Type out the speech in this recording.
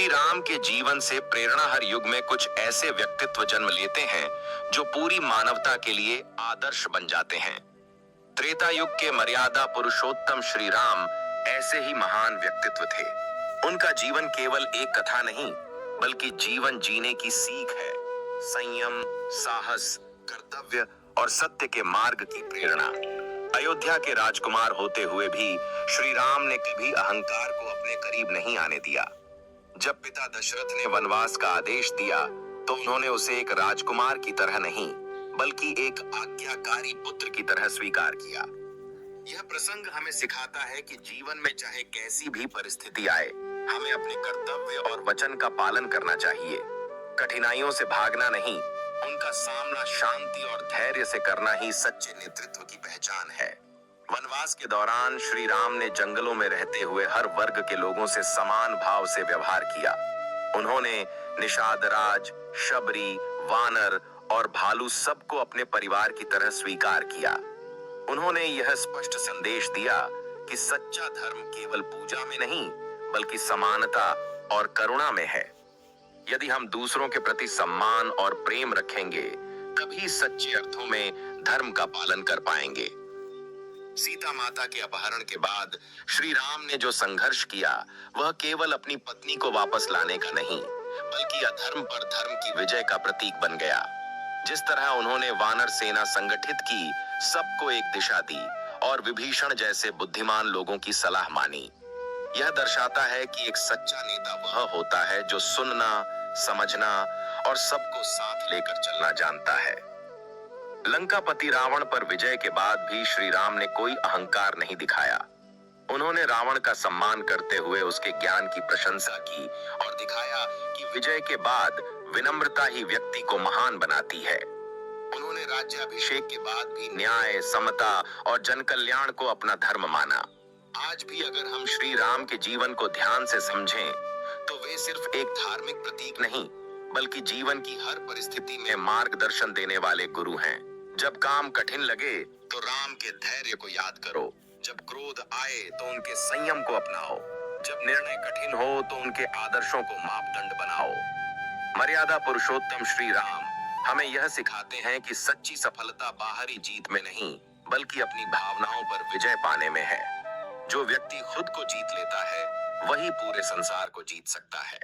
श्री राम के जीवन से प्रेरणा हर युग में कुछ ऐसे व्यक्तित्व जन्म लेते हैं जो पूरी मानवता के लिए आदर्श बन जाते हैं। त्रेता युग के मर्यादा पुरुषोत्तम श्री राम ऐसे ही महान व्यक्तित्व थे। उनका जीवन केवल एक कथा नहीं बल्कि जीवन जीने की सीख है। संयम, साहस, कर्तव्य और सत्य के मार्ग की प्रेरणा। अयोध्या के राजकुमार होते हुए भी श्री राम ने कभी अहंकार को अपने करीब नहीं आने दिया। जब पिता दशरथ ने वनवास का आदेश दिया तो उन्होंने उसे एक राजकुमार की तरह नहीं बल्कि एक आज्ञाकारी पुत्र की तरह स्वीकार किया। यह प्रसंग हमें सिखाता है कि जीवन में चाहे कैसी भी परिस्थिति आए, हमें अपने कर्तव्य और वचन का पालन करना चाहिए। कठिनाइयों से भागना नहीं, उनका सामना शांति और धैर्य से करना ही सच्चे नेतृत्व की पहचान है। वनवास के दौरान श्री राम ने जंगलों में रहते हुए हर वर्ग के लोगों से समान भाव से व्यवहार किया। उन्होंने निषाद राज, शबरी, वानर और भालू सबको अपने परिवार की तरह स्वीकार किया। उन्होंने यह स्पष्ट संदेश दिया कि सच्चा धर्म केवल पूजा में नहीं बल्कि समानता और करुणा में है। यदि हम दूसरों के प्रति सम्मान और प्रेम रखेंगे तभी सच्चे अर्थों में धर्म का पालन कर पाएंगे। सीता माता के अपहरण के बाद श्री राम ने जो संघर्ष किया वह केवल अपनी पत्नी को वापस लाने का नहीं बल्कि अधर्म पर धर्म की विजय का प्रतीक बन गया। जिस तरह उन्होंने वानर सेना संगठित की, सबको एक दिशा दी और विभीषण जैसे बुद्धिमान लोगों की सलाह मानी, यह दर्शाता है कि एक सच्चा नेता वह होता है जो सुनना, समझना और सबको साथ लेकर चलना जानता है। लंकापति रावण पर विजय के बाद भी श्री राम ने कोई अहंकार नहीं दिखाया। उन्होंने रावण का सम्मान करते हुए उसके ज्ञान की प्रशंसा की और दिखाया कि विजय के बाद विनम्रता ही व्यक्ति को महान बनाती है। उन्होंने राज्याभिषेक के बाद भी न्याय, समता और जन कल्याण को अपना धर्म माना। आज भी अगर हम श्री राम के जीवन को ध्यान से समझें तो वे सिर्फ एक धार्मिक प्रतीक नहीं बल्कि जीवन की हर परिस्थिति में मार्गदर्शन देने वाले गुरु हैं। जब काम कठिन लगे तो राम के धैर्य को याद करो, जब क्रोध आए तो उनके संयम को अपनाओ, जब निर्णय कठिन हो तो उनके आदर्शों को मापदंड बनाओ। मर्यादा पुरुषोत्तम श्री राम हमें यह सिखाते हैं कि सच्ची सफलता बाहरी जीत में नहीं बल्कि अपनी भावनाओं पर विजय पाने में है। जो व्यक्ति खुद को जीत लेता है वही पूरे संसार को जीत सकता है।